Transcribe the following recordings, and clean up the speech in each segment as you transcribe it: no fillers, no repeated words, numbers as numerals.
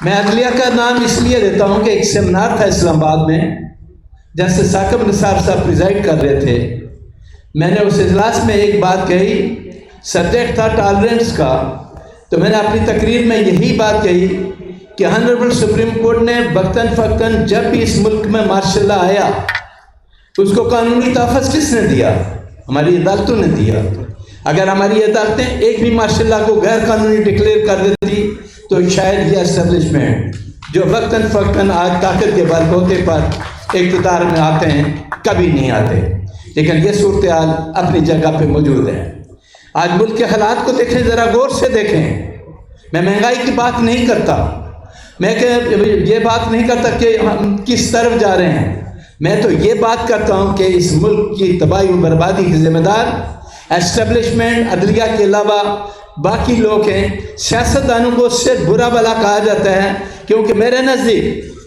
میں عدلیہ کا نام اس لیے دیتا ہوں کہ ایک سیمینار تھا اسلام آباد میں، جیسے ثاقب نثار صاحب پریزائڈ کر رہے تھے. میں نے اس اجلاس میں ایک بات کہی، سبجیکٹ تھا ٹالرنس کا. تو میں نے اپنی تقریر میں یہی بات کہی کہ آنریبل سپریم کورٹ نے وقتاً فوقتاً جب بھی اس ملک میں مارشل لا آیا، اس کو قانونی تحفظ کس نے دیا؟ ہماری عدالتوں نے دیا. اگر ہماری عدالتیں ایک بھی مارشل لا کو غیر قانونی ڈکلیئر کر دیتی تو شاید یہ اسٹیبلشمنٹ جو وقتاً فوقتاً آج طاقت کے بلبوتے پر اقتدار میں آتے ہیں کبھی نہیں آتے. لیکن یہ صورتحال اپنی جگہ پہ موجود ہے. آج ملک کے حالات کو دیکھیں، ذرا غور سے دیکھیں. میں مہنگائی کی بات نہیں کرتا، میں یہ بات نہیں کرتا کہ ہم کس طرف جا رہے ہیں. میں تو یہ بات کرتا ہوں کہ اس ملک کی تباہی و بربادی کے ذمہ دار اسٹیبلشمنٹ، عدلیہ کے علاوہ باقی لوگ ہیں. سیاستدانوں کو صرف برا بلا کہا جاتا ہے، کیونکہ میرے نزدیک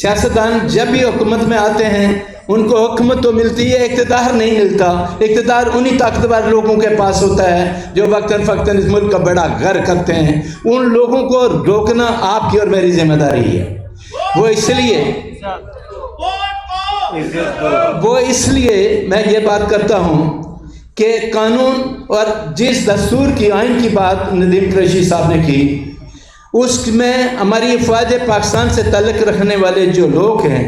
سیاستدان جب بھی حکومت میں آتے ہیں ان کو حکومت تو ملتی ہے، اقتدار نہیں ملتا. اقتدار انہی طاقتور لوگوں کے پاس ہوتا ہے جو وقتاً فوقتاً اس ملک کا بڑا غر کرتے ہیں. ان لوگوں کو روکنا آپ کی اور میری ذمہ داری ہے. وہ اس لیے میں یہ بات کرتا ہوں کہ قانون اور جس دستور کی آئین کی بات ندیم قریشی صاحب نے کی، اس میں ہماری افواج پاکستان سے تعلق رکھنے والے جو لوگ ہیں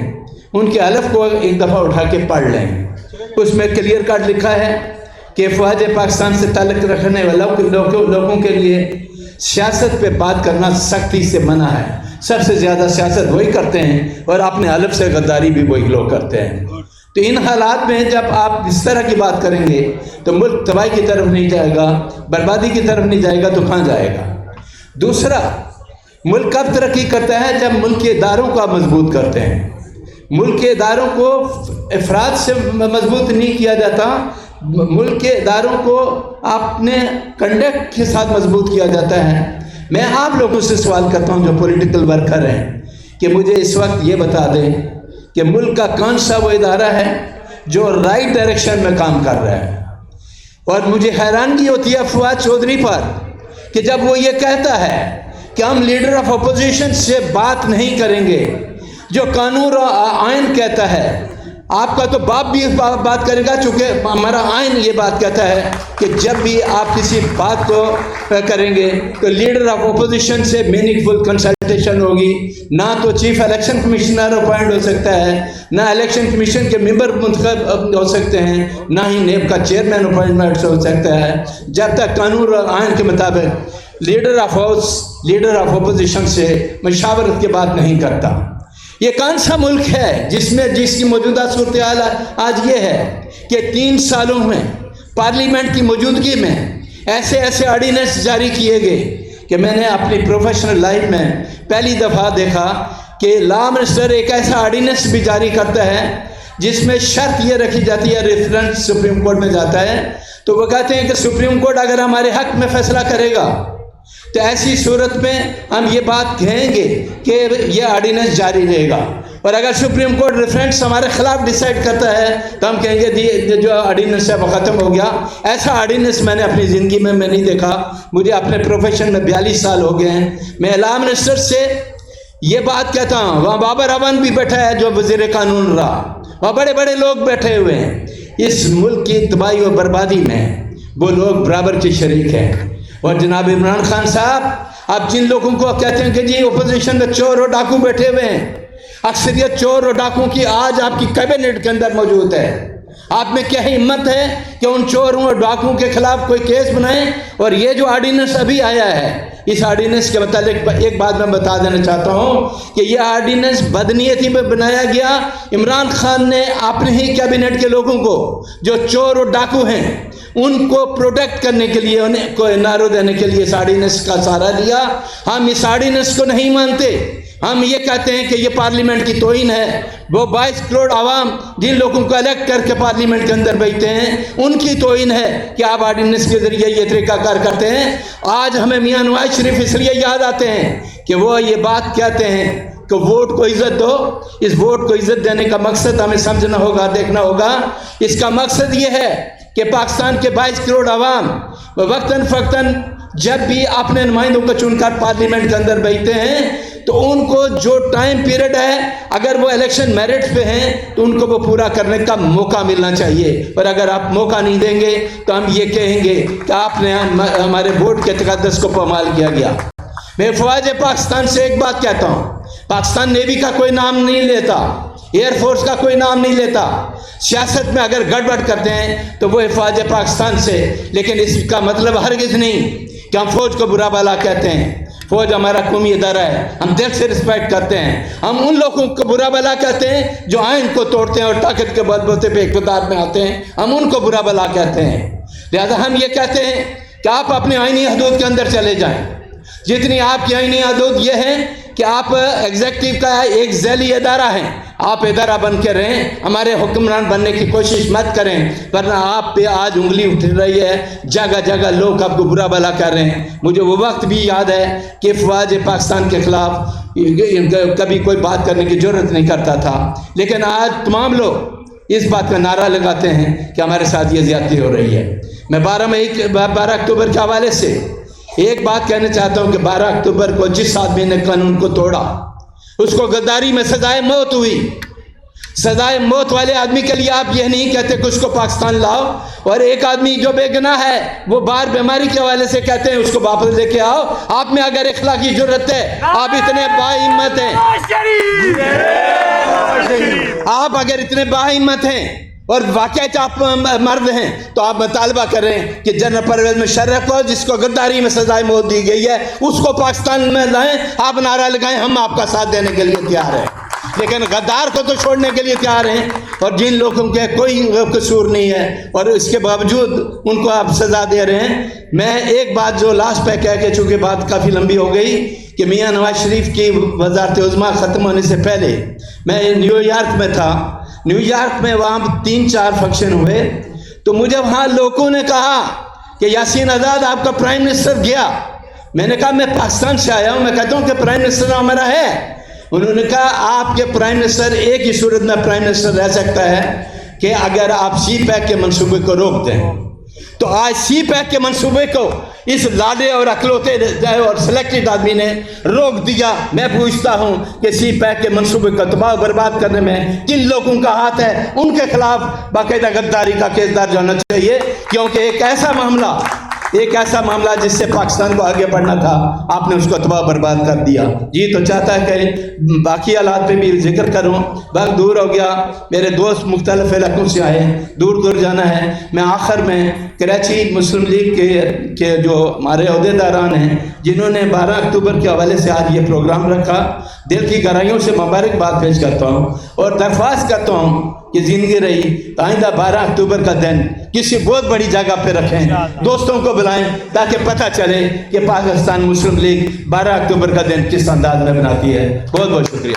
ان کے حلف کو ایک دفعہ اٹھا کے پڑھ لیں. اس میں کلیئر کٹ لکھا ہے کہ افواج پاکستان سے تعلق رکھنے والے لوگوں کے لیے سیاست پہ بات کرنا سختی سے منع ہے. سب سے زیادہ سیاست وہی کرتے ہیں اور اپنے حلف سے غداری بھی وہی لوگ کرتے ہیں. تو ان حالات میں جب آپ اس طرح کی بات کریں گے تو ملک تباہی کی طرف نہیں جائے گا، بربادی کی طرف نہیں جائے گا تو کہاں جائے گا؟ دوسرا، ملک کب ترقی کرتا ہے؟ جب ملک کے اداروں کو آپ مضبوط کرتے ہیں. ملک کے اداروں کو افراد سے مضبوط نہیں کیا جاتا، ملک کے اداروں کو اپنے کنڈکٹ کے ساتھ مضبوط کیا جاتا ہے. میں آپ لوگوں سے سوال کرتا ہوں جو پولیٹیکل ورکر ہیں کہ مجھے اس وقت یہ بتا دیں کہ ملک کا کون سا وہ ادارہ ہے جو رائٹ ڈائریکشن میں کام کر رہا ہے. اور مجھے حیرانگی ہوتی ہے فواد چودھری پر کہ جب وہ یہ کہتا ہے کہ ہم لیڈر آف اپوزیشن سے بات نہیں کریں گے، جو قانون اور آئین کہتا ہے. آپ کا تو باپ بھی بات کرے گا، چونکہ ہمارا آئین یہ بات کہتا ہے کہ جب بھی آپ کسی بات کو کریں گے تو لیڈر آف اپوزیشن سے میننگ فل کنسلٹیشن ہوگی. نہ تو چیف الیکشن کمشنر اپوائنٹ ہو سکتا ہے، نہ الیکشن کمیشن کے ممبر منتخب ہو سکتے ہیں، نہ ہی نیب کا چیئرمین اپوائنٹمنٹ ہو سکتا ہے جب تک قانون اور آئین کے مطابق leader of house leader of opposition سے مشاورت کی بات نہیں کرتا. یہ کون سا ملک ہے جس کی موجودہ صورتحال آج یہ ہے کہ 3 سالوں میں پارلیمنٹ کی موجودگی میں ایسے آرڈیننس جاری کیے گئے کہ میں نے اپنی پروفیشنل لائف میں پہلی دفعہ دیکھا کہ لا منسٹر ایک ایسا آرڈیننس بھی جاری کرتا ہے جس میں شرط یہ رکھی جاتی ہے، ریفرنس سپریم کورٹ میں جاتا ہے تو وہ کہتے ہیں کہ سپریم کورٹ اگر ہمارے حق میں فیصلہ کرے گا تو ایسی صورت میں ہم یہ بات کہیں گے کہ یہ آرڈیننس جاری رہے گا، اور اگر سپریم کورٹ ریفرنس ہمارے خلاف ڈیسائیڈ کرتا ہے تو ہم کہیں گے جو آرڈیننس ہے وہ ختم ہو گیا. ایسا آرڈیننس میں نے اپنی زندگی میں نہیں دیکھا. مجھے اپنے پروفیشن میں 42 سال ہو گئے ہیں. میں لا منسٹر سے یہ بات کہتا ہوں، وہاں بابر اعوان بھی بیٹھا ہے جو وزیر قانون رہا، وہاں بڑے بڑے لوگ بیٹھے ہوئے ہیں. اس ملک کی تباہی و بربادی میں وہ لوگ برابر کے شریک ہیں. اور جناب عمران خان صاحب، آپ جن لوگوں کو کہتے ہیں کہ جی اپوزیشن میں چور اور ڈاکو بیٹھے ہوئے ہیں، اکثریت چور اور ڈاکوں کی آج آپ کی کیبنٹ کے اندر موجود ہے. آپ میں کیا ہمت ہے کہ ان چوروں اور ڈاکوں کے خلاف کوئی کیس بنائیں؟ اور یہ جو آرڈیننس ابھی آیا ہے، اس آرڈیننس کے متعلق ایک بات میں بتا دینا چاہتا ہوں کہ یہ آرڈیننس بدنیتی میں بنایا گیا. عمران خان نے اپنے ہی کیبنٹ کے لوگوں کو جو چور اور ڈاکو ہیں ان کو پروٹیکٹ کرنے کے لیے، انہیں کو نارو دینے کے لیے اس آرڈیننس کا سہارا لیا. ہم اس آرڈیننس کو نہیں مانتے. ہم یہ کہتے ہیں کہ یہ پارلیمنٹ کی توہین ہے. وہ 22 کروڑ عوام جن لوگوں کو الیکٹ کر کے پارلیمنٹ کے اندر بیٹھتے ہیں ان کی توہین ہے کہ آپ آرڈیننس کے ذریعے یہ طریقہ کار کرتے ہیں. آج ہمیں میاں نواز شریف اس لیے یاد آتے ہیں کہ وہ یہ بات کہتے ہیں کہ ووٹ کو عزت دو. اس ووٹ کو عزت دینے کا مقصد ہمیں سمجھنا ہوگا، دیکھنا ہوگا. اس کا مقصد یہ ہے کہ پاکستان کے 22 کروڑ عوام وقتاً فوقتاً جب بھی اپنے نمائندوں کو چن کر پارلیمنٹ کے اندر بیٹھتے ہیں تو ان کو جو ٹائم پیریڈ ہے اگر وہ الیکشن میرٹ پہ ہیں تو ان کو وہ پورا کرنے کا موقع ملنا چاہیے، اور اگر آپ موقع نہیں دیں گے تو ہم یہ کہیں گے کہ آپ نے ہمارے ووٹ کے تقدس کو پامال کیا گیا۔ میں فوج پاکستان سے ایک بات کہتا ہوں، پاکستان نیوی کا کوئی نام نہیں لیتا، ایئر فورس کا کوئی نام نہیں لیتا، سیاست میں اگر گڑبڑ کرتے ہیں تو وہ فوج پاکستان سے، لیکن اس کا مطلب ہرگز نہیں کہ ہم فوج کو برا بھلا کہتے ہیں۔ فوج ہمارا قومی ادارہ ہے، ہم دل سے رسپیکٹ کرتے ہیں۔ ہم ان لوگوں کو برا بھلا کہتے ہیں جو آئین کو توڑتے ہیں اور طاقت کے بل بوتے پہ اقتدار میں آتے ہیں، ہم ان کو برا بھلا کہتے ہیں۔ لہذا ہم یہ کہتے ہیں کہ آپ اپنے آئینی حدود کے اندر چلے جائیں۔ جتنی آپ کی آئینی حدود یہ ہے کہ آپ ایگزیکٹو کا ایک ذیلی ادارہ ہیں، آپ ادارہ بن کے رہیں، ہمارے حکمران بننے کی کوشش مت کریں، ورنہ آپ پہ آج انگلی اٹھ رہی ہے، جگہ جگہ لوگ آپ کو برا بھلا کر رہے ہیں۔ مجھے وہ وقت بھی یاد ہے کہ فوج پاکستان کے خلاف کبھی کوئی بات کرنے کی ضرورت نہیں کرتا تھا، لیکن آج تمام لوگ اس بات کا نعرہ لگاتے ہیں کہ ہمارے ساتھ یہ زیادتی ہو رہی ہے۔ میں 12 اکتوبر کے حوالے سے ایک بات کہنا چاہتا ہوں کہ 12 اکتوبر کو جس آدمی نے قانون کو توڑا اس کو غداری میں سزائے موت ہوئی۔ سزائے موت والے آدمی کے لیے آپ یہ نہیں کہتے کہ اس کو پاکستان لاؤ، اور ایک آدمی جو بے گناہ ہے وہ باہر بیماری کے حوالے سے کہتے ہیں اس کو واپس لے کے آؤ۔ آپ میں اگر اخلاقی جرت ہے، آپ اتنے باہمت ہیں، آپ اگر اتنے باہمت ہیں اور واقعی آپ مرد ہیں تو آپ مطالبہ کریں کہ جنرل پرویز مشرف کو جس کو غداری میں سزائے موت دی گئی ہے اس کو پاکستان میں لائیں، آپ نعرہ لگائیں، ہم آپ کا ساتھ دینے کے لیے تیار ہیں، لیکن غدار کو تو چھوڑنے کے لیے تیار ہیں۔ اور جن لوگوں کے کوئی قصور نہیں ہے اور اس کے باوجود ان کو آپ سزا دے رہے ہیں۔ میں ایک بات جو لاسٹ پہ کہہ کے، چونکہ بات کافی لمبی ہو گئی، کہ میاں نواز شریف کی وزارت عظمیٰ ختم ہونے سے پہلے میں نیو یارک میں تھا۔ نیو یارک میں وہاں 3-4 فنکشن ہوئے تو مجھے وہاں لوگوں نے کہا کہ یاسین آزاد آپ کا پرائم منسٹر گیا۔ میں نے کہا میں پاکستان سے آیا ہوں، میں کہتا ہوں کہ پرائم منسٹر ہمارا ہے۔ انہوں نے کہا آپ کے پرائم منسٹر ایک ہی صورت میں پرائم منسٹر رہ سکتا ہے کہ اگر آپ سی پیک کے منصوبے کو روک دیں۔ تو آج سی پیک کے منصوبے کو اس لاڈے اور اکلوتے اور سلیکٹڈ آدمی نے روک دیا۔ میں پوچھتا ہوں کہ سی پیک کے منصوبے کو تباہ و برباد کرنے میں کن لوگوں کا ہاتھ ہے؟ ان کے خلاف باقاعدہ غداری کا کیس درج ہونا چاہیے، کیونکہ ایک ایسا معاملہ جس سے پاکستان کو آگے بڑھنا تھا، آپ نے اس کو تباہ برباد کر دیا۔ جی تو چاہتا ہے کہ باقی حالات پہ بھی ذکر کروں، وقت دور ہو گیا، میرے دوست مختلف علاقوں سے آئے، دور دور جانا ہے۔ میں آخر میں کراچی مسلم لیگ کے جو ہمارے عہدیداران ہیں جنہوں نے 12 اکتوبر کے حوالے سے آج یہ پروگرام رکھا، دل کی گہرائیوں سے مبارکباد پیش کرتا ہوں اور درخواست کرتا ہوں کہ زندگی رہی آئندہ 12 اکتوبر کا دن کسی بہت بڑی جگہ پہ رکھیں، دوستوں کو بلائیں تاکہ پتہ چلے کہ پاکستان مسلم لیگ 12 اکتوبر کا دن کس انداز میں مناتی ہے۔ بہت بہت شکریہ۔